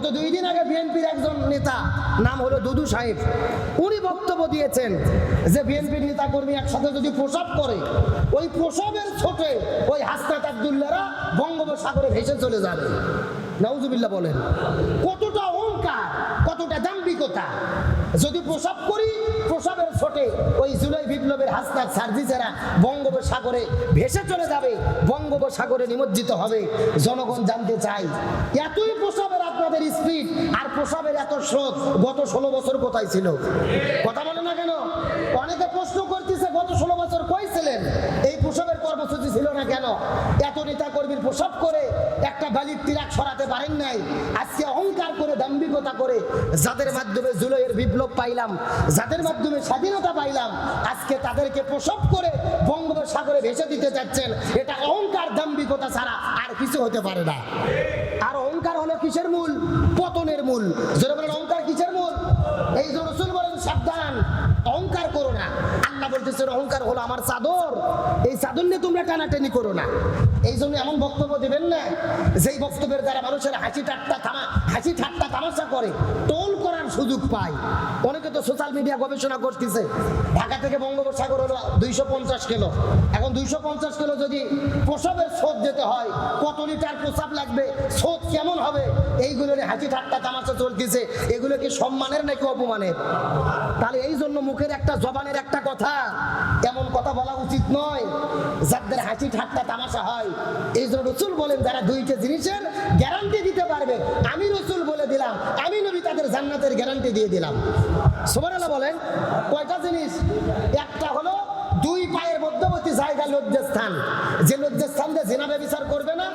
গত 2 দিন আগে বিএনপির একজন নেতা, নাম হলো দুদু সাহেব, উনি বক্তব্য দিয়েছেন যে বিএনপির নেতা কর্মী একসাথে যদি প্রসাব করে, ওই প্রসাবের ছোটে ওই হাসনাত আব্দুল্লাহরা বঙ্গোপসাগরে ভেসে চলে যাবে। নাউজুবিল্লাহ বলেন। কতটা অহংকার, কতটা দাম্ভিকতা! যদি প্রসাব করি, প্রসাবের ছোটে ওই জুলাই বিপ্লবের হাসনাত সার্জিসেরা বঙ্গোপসাগরে ভেসে চলে যাবে, বঙ্গোপসাগরে নিমজ্জিত হবে। জনগণ জানতে চাই, এতই প্রসাবের আপনাদের স্পিড আর প্রসাবের এত স্রোত গত 16 বছর কোথায় ছিল? কথা বলে না কেন? অনেকে প্রশ্ন করতেছে, গত 16 বছর কই ছিলেন? এই প্রসাবের কর্মসূচি ছিল না কেন? এত নেতা কর্মীর প্রসাব করে একটা বালির তিরাক সরাতে পারেন নাই। আজকে অহংকার করে, দাম্ভিকতা করে, যাদের মাধ্যমে জুলাইয়ের বিপ্লব পাইলাম, যাদের মাধ্যমে স্বাধীনতা পাইলাম, আজকে তাদেরকে প্রসব করে বঙ্গোপসাগরে ভেসে দিতে যাচ্ছেন। এটা অহংকার, দাম্ভিকতা ছাড়া আর কিছু হতে পারে না। আর অহংকার হলো কিসের মূল? পতনের মূল। যারা বলেন অহংকার কিসের মূল? এই যে রাসূল বলেন সাবধান, অহংকার করো না। আল্লাহ বলতেছেন অহংকার হলো আমার চাদর, এই চাদর নিয়ে তোমরা টানাটানি করো না। এই জন্য এমন বক্তব্য দিবেন না যেই বক্তব্যের দ্বারা মানুষের হাসি ঠাট্টা তামাশা করে, টোল করার সুযোগ পায়। অনেকে তো সোশ্যাল মিডিয়া গবেষণা করতেছে, ঢাকা থেকে বঙ্গোপসাগর হলো 250 কিলো। এখন 250 কিলো যদি প্রসাবের স্রোত যেতে হয়, কত লিটার প্রসাব লাগবে, স্রোত কেমন হবে, এইগুলো নিয়ে হাসি ঠাট্টা তামাশা চলতেছে। এগুলো কি সম্মানের নাকি অপমানের? তাহলে এই জন্য মুখের একটা, জবানের একটা কথা, এমন কথা বলা উচিত নয় যাদের হাসি ঠাট্টা তামাশা হয়। এই জন্য রাসূল বলেন যারা দুইটা জিনিসের গ্যারান্টি দিতে পারবে, আমি রাসূল বলে দিলাম, আমি নবী তাদের জান্নাতের গ্যারান্টি দিয়ে দিলাম। সুবহানাল্লাহ বলেন। কয়টা জিনিস? একটা হলো 2 পায়ের মধ্যবর্তী জায়গা লজ্জাস্থান, যে লজ্জাস্থান দিয়ে জিনা ব্যভিচার করবে না,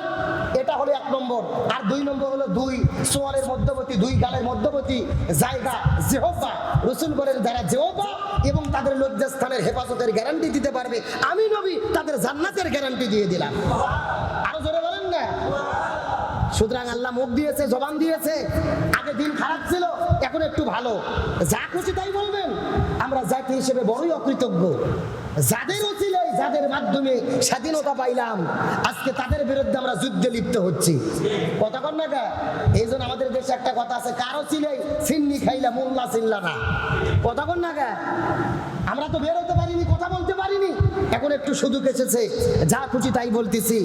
এটা হলো 1 নম্বর। আর 2 নম্বর হলো 2 সোয়ালের মধ্যবর্তী, 2 গালের মধ্যবর্তী জায়গা জিহ্বা। রাসূল বলেন যারা জিহ্বা এবং তাদের লজ্জাস্থানের হেফাজতের গ্যারান্টি দিতে পারবে, আমি নবী তাদের জান্নাতের গ্যারান্টি দিয়ে দিলাম। আরো জোরে বলেন না। সুতরাং আল্লাহ মুখ দিয়েছে, জবান দিয়েছে। আগে দিন খারাপ ছিল, এখন একটু ভালো। যা খুশি তাই বলবেন। আমরা জাতি হিসেবে বড়ই অকৃতজ্ঞ। যাদের ওসিলায়, যাদের মাধ্যমে স্বাধীনতা পাইলাম, আজকে তাদের বিরুদ্ধে আমরা যুদ্ধে লিপ্ত হচ্ছি। কথা কন না গা? এই জন্য আমাদের দেশে একটা কথা আছে, কারো ছিলেই সিন্নি খাইলা মোল্লা চিল্লা না। কথা কন না গা? আমরা তো বের হতে পারিনি, কথা বলতে পারিনি, এখন একটু সুযোগ এসেছে, যা খুশি তাই বলতেছি।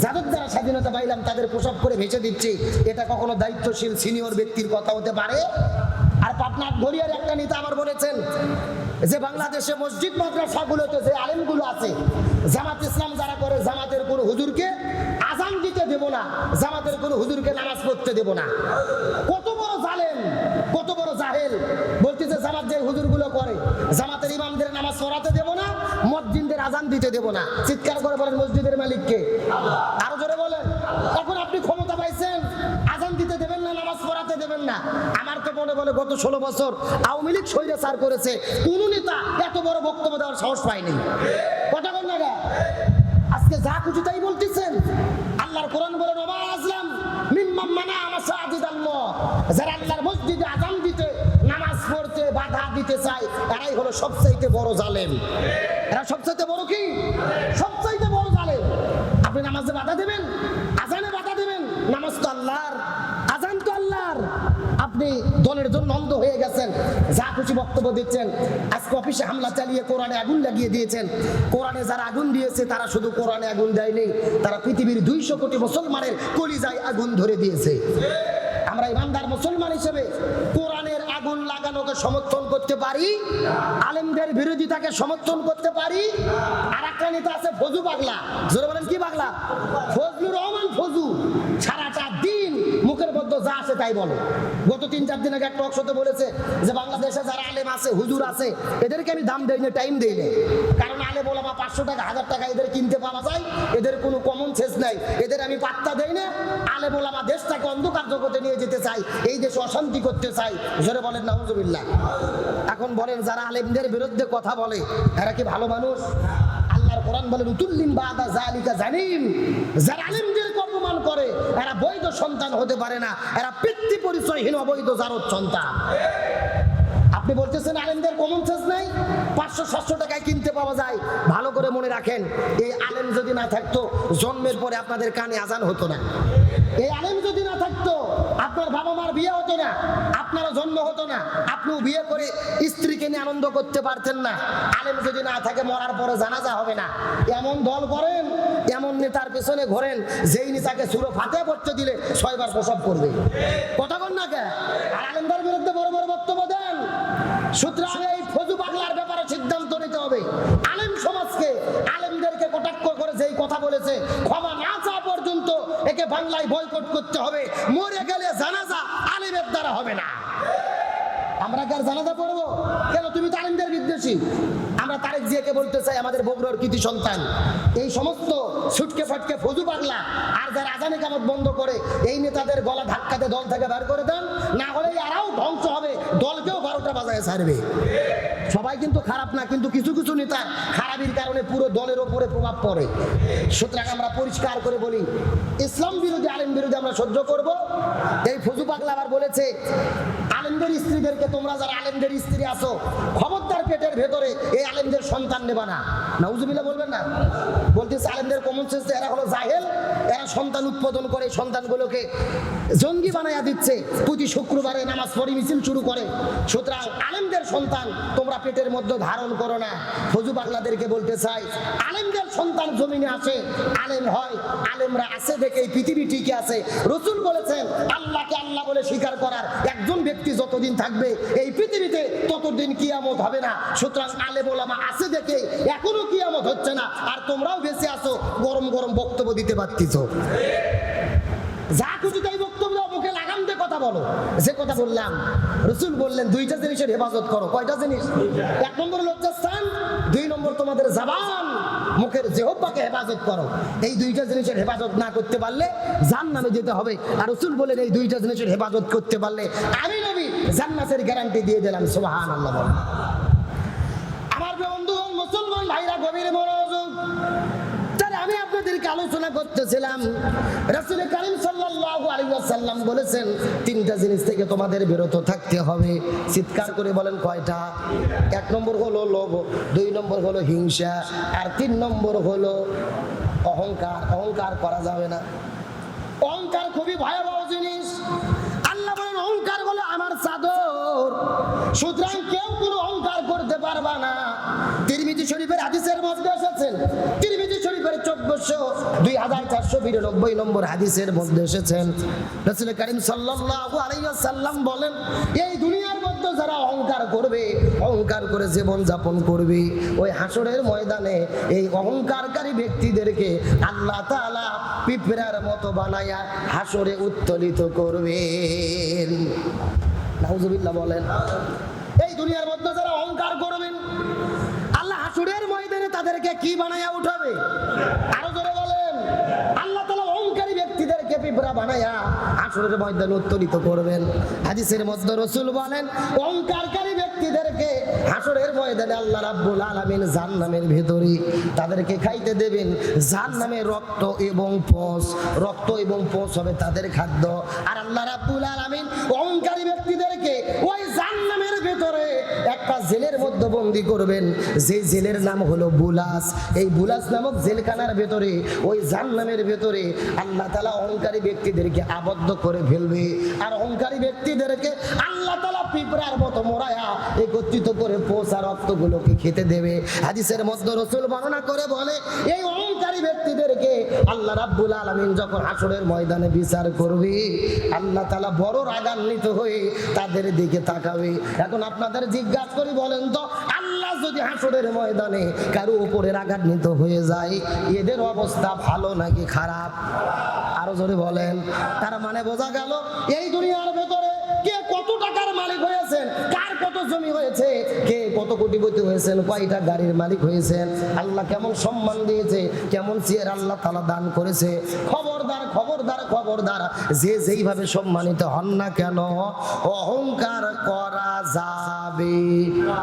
যাদের দ্বারা স্বাধীনতা পাইলাম তাদের প্রসব করে ভেসে দিচ্ছি। এটা কখনো দায়িত্বশীল সিনিয়র ব্যক্তির কথা হতে পারে? আর পাটনার গড়িয়ার একটা নেতা আবার বলেছেন যে বাংলাদেশে মসজিদ মাদ্রাসাগুলোতে যে আলেমগুলো আছে, জামাত ইসলাম যারা করে, জামাতের কোনো হুজুরকে আজান দিতে দেব না, জামাতের কোনো হুজুরকে নামাজ পড়তে দেব না। কত বড় জালেম, কত বড় জাহেল! বলতেছে জামাত যে হুজুরগুলো করে, জামাতের ইমামদের নামাজ পড়াতে দেব না, মসজিদের আজান দিতে দেব না। চিৎকার করে বলেন মসজিদের মালিককে। আরো জোরে বলেন। এখন আপনি ক্ষমতা পাইছেন, আজান দিতে দেবেন না, নামাজ পড়াতে দেবেন না। আমার তো মনে বলে গত 16 বছর আওয়ামী লীগ স্বৈরাচার করেছে, কোন নেতা এত বড় বক্তব্য দেওয়ার সাহস পায়নি। কথা বল না। আজকে যা খুশি তাই বলতেছেন। আল্লাহর কোরআন বলেন ওমা আজলাম মিম্মান মানা মাসাজিদাল্লাহ, যারা আল্লাহর মসজিদে আযান দিতে, নামাজ পড়তে বাধা দিতে চায়, এরাই হলো সবচাইতে বড় জালেম। এরা সবচাইতে বড় কি? সবচাইতে বড় জালেম। আপনি নামাজে বাধা দেবেন, আযানে বাধা দেবেন। নামাজ তো আল্লাহর, আযান তো আল্লাহর। আপনি দলের জন্য অন্ধ হয়ে গেছেন, যা খুশি বক্তব্য দিচ্ছেন। আজকে অফিসে হামলা চালিয়ে কোরআনে আগুন লাগিয়ে দিয়েছেন। কোরআনে যারা আগুন দিয়েছে তারা শুধু কোরআনে আগুন দেয়নি, তারা পৃথিবীর 200 কোটি মুসলমানের কলিজায় আগুন ধরে দিয়েছে। আমরা ইমানদার মুসলমান হিসেবে কোরআনের আগুন লাগানোকে সমর্থন করতে পারি, আলেমদের বিরোধিতাকে সমর্থন করতে পারি। আর একটা নেতা আছে ফজু পাগলা। জোরে বলেন কি পাগলা? ফজলুর রহমান ফজু। সারাটা দিন মুখের মধ্যে যা আছে তাই বলে। গত 3-4 দিন আগে একটা টকশোতে বলেছে যে বাংলাদেশে যারা আলেম আছে, হুজুর আছে, এদেরকে আমি দাম দেই না, টাইম দেই না। কারণ আলেম ওলামা 500 টাকা, 1000 টাকা এদের কিনতে পাওয়া যায়, এদের কোনো কমন সেন্স নাই, এদের আমি পাত্তা দেই না। আলেম ওলামা দেশটাকে অন্ধকার জগতে নিয়ে যেতে চাই, এই দেশে অশান্তি করতে চাই। জোরে বলেন নাউজুবিল্লাহ। এখন বলেন যারা আলেমদের বিরুদ্ধে কথা বলে এরা কি ভালো মানুষ? আল্লাহর কোরআন বলে উতুল্লিন বাদা যালিকা জানিম, যারা আলেমদেরকে অপমান করে এরা বৈধ সন্তান হতে পারে না, এরা পিতৃ পরিচয়হীন অবৈধ জারদ সন্তান। আপনি বলতেছেন আলেমদের কমন সেন্স নাই, 500-700 টাকায় কিনতে পাওয়া যায়। ভালো করে মনে রাখেন, এই আলেম যদি না থাকতো জন্মের পরে আপনাদের কানে আজান হতো না। এই আলেম যদি না থাকতো আপনার বাবা মার বিয়ে হতো না, আপনারও জন্ম হতো না, আপনিও বিয়ে করে স্ত্রীকে নিয়ে আনন্দ করতে পারতেন না। আলেম যদি না থাকে মরার পরে জানাজা হবে না। এমন দল করেন, এমন নেতার পেছনে ঘোরেন, যেই নেতাকে সুরো ফাতে পড়তে দিলে 6 বার প্রসব করবে। কথা বল না কে? আর আলেমদের বিরুদ্ধে বড় বড় বক্তব্য দেন। সুতরাং এই ফজু পাগলার ব্যাপারে সিদ্ধান্ত নিতে হবে। আলেম সমাজকে, আলেমদেরকে কটাক্ষ করে যেই কথা বলেছে, ক্ষমা না চাওয়া পর্যন্ত একে বাংলায় বয়কট করতে হবে। মরে গেলে জানাজা আলেমের দ্বারা হবে না। আমরা কার জানাজা পড়বো কেন? তুমি তো আলেমদের বিদ্বেষী। আমরা তারেক জিয়াকে বলতে চাই, আমাদের বগুড়ার কৃতি সন্তান, এই সমস্ত ছুটকে ফটকে ফজু পাগলা আর যারা আজানে কামত বন্ধ করে এই নেতাদের গলা ধাক্কাতে দল থেকে বের করে দেন, না হলে আরও ধ্বংস হবে, দলকেও 12টা বাজায় ছাড়বে। সবাই কিন্তু খারাপ না, কিন্তু কিছু কিছু নেতা খারাপির কারণে পুরো দলের ওপরে প্রভাব পড়ে। সুতরাং আমরা পরিষ্কার করে বলি, ইসলাম বিরোধী আলেম বিরোধী আমরা সহ্য করব। এই ফজু পাগলা আবার বলেছে আলেমদের স্ত্রীদেরকে, তোমরা যারা আলেমদের স্ত্রী আছো খবরদার পেটের ভেতরে এই আলেমদের সন্তান নেবা না। নাউজুবিল্লাহ বলবেন না? বলতেছে আলেমদের কমন সেন্স, এরা হলো জাহেল, এরা সন্তান উৎপাদন করে সন্তানগুলোকে জঙ্গি বানায়া দিচ্ছে, প্রতি শুক্রবারে নামাজ পড়ি মিছিল শুরু করে। সুতরাং আলেমদের সন্তান তোমরা পেটের মধ্যে ধারণ করো না। ফজু পাগলাদেরকে বলতে চাই, আলেমদের সন্তান জমিনে আসে, আলেম হয়, আলেমরা আছে দেখে এই পৃথিবী টিকে আছে। রাসূল বলেছেন আল্লাহকে আল্লাহ বলে স্বীকার করার একজন ব্যক্তি যতদিন থাকবে এই পৃথিবীতে ততদিন কিয়ামত হবে না। সুতরাং আলেম ওলামা আছে দেখে এখনো কিয়ামত হচ্ছে না, আর তোমরাও বেঁচে আছো, গরম গরম বক্তব্য দিতে পারতেছো। যা খুশি তাই বক্তব্য দাও, মুখে লাগাম দিয়ে কথা বলো। যে কথা বললাম, রাসূল বললেন 2টা জিনিসের হেফাজত করো। কয়টা জিনিস? 1 নম্বর লজ্জাস্থান, 2 নম্বর তোমাদের জবান, মুখের জিহ্বাকে হেফাজত করো। এই 2টা জিনিসের হেফাজত না করতে পারলে জান্নাতে যেতে হবে। আর রাসূল বলেন এই 2টা জিনিসের হেফাজত করতে পারলে আমি নবী জান্নাতের গ্যারান্টি দিয়ে দিলাম। সুবহানাল্লাহ বলেন। আমার বন্ধু মুসলমান ভাইরা, গভীর মনোযোগ। আমি আপনাদেরকে আলোচনা করতেছিলাম, রাসূল কারীম সাল্লাল্লাহু আলাইহি ওয়াসাল্লাম বলেছেন 3টা জিনিস থেকে তোমাদের বিরত থাকতে হবে। চিৎকার করে বলেন কয়টা? 1 নম্বর হলো লোভ, 2 নম্বর হলো হিংসা, আর 3 নম্বর হলো অহংকার। অহংকার করা যাবে না। অহংকার খুবই ভয়াবহ জিনিস। আল্লাহ বলেন অহংকার হলো আমার চাদর। সুতরাং কেউ কোনো অহংকার করতে পারবা না। তিরমিজি শরীফের হাদিসের মধ্যে এসেছেন, তিরমিজি শরীফের 2492 নম্বর হাদিসের মধ্যে এসেছেন, রাসূল কারীম সাল্লাল্লাহু আলাইহি ওয়াসাল্লাম বলেন এই দুনিয়ার মধ্যে যারা অহংকার করবে, অহংকার করে জীবন যাপন করবে, ওই হাসরের ময়দানে এই অহংকারকারী ব্যক্তিদেরকে আল্লাহ তাআলা পিঁপড়ার মতো বানায়া হাসরে উত্তোলিত করবেন। নাউজুবিল্লাহ বলেন। এই দুনিয়ার মধ্যে যারা অহংকার করবেন, আল্লাহ হাসরের ময়দানে তাদেরকে কি বানায়া উঠাবে? আরো জোরে বলেন। আল্লাহ তাআলা অহংকারী ব্যক্তিদেরকে পিঁপড়া বানায়া হাসরের ময়দানে উত্তোলিত করবেন। হাদিসের মধ্যে রাসূল বলেন অহংকারকারী ব্যক্তিদেরকে হাসরের ময়দানে আল্লাহ রাব্বুল আলামিন জাহান্নামের ভিতরে তাদেরকে খাইতে দেবেন জাহান্নামের রক্ত এবং পোষ। রক্ত এবং পোষ হবে তাদের খাদ্য। আর আল্লাহ রাব্বুল আলামিন অহংকারী ব্যক্তিদেরকে ওই জাহান্নামের ভিতরে একটা জেলের মধ্যে বন্দী করবেন, যে জেলের নাম হলো বুলাস। এই বুলাস নামক জেলখানার ভিতরে, ওই জাহান্নামের ভিতরে আল্লাহ তাআলা অহংকারী ব্যক্তিদেরকে আবদ্ধ করে ফেলবে। আর অহংকারী ব্যক্তিদেরকে আল্লাহ তাআলা পিঁপড়ার মতো মোড়ায়া একত্রিত করে পোষা রক্তগুলোকে খেতে দেবে। হাদিসের মধ্যে রাসূল বর্ণনা করে বলে এই অহংকারী ব্যক্তিদেরকে আল্লাহ রাব্বুল আলামিন যখন হাসরের ময়দানে বিচার করবে, আল্লাহ তাআলা বড় রাগান্বিত হয়ে তাদের দিকে তাকাবে। এখন আপনাদের জিজ্ঞাসা করি, বলেন তো আল্লাহ যদি হাসরের ময়দানে কারো উপরে রাগান্বিত হয়ে যায়, এদের অবস্থা ভালো নাকি খারাপ? আরো জোরে বলেন। তার মানে বোঝা গেল এই দুনিয়ার ভেতরে কে কত টাকার মালিক হয়েছেন, কার কত জমি হয়েছে, কে কত কোটিপতি হয়েছেন, কয়টা গাড়ির মালিক হয়েছেন, আল্লাহ কেমন সম্মান দিয়েছে, কেমন চেয়ার আল্লাহ তাআলা দান করেছে। খবরদার খবরদার খবরদার, যে যেইভাবে সম্মানিত হন না কেন অহংকার করা যাবে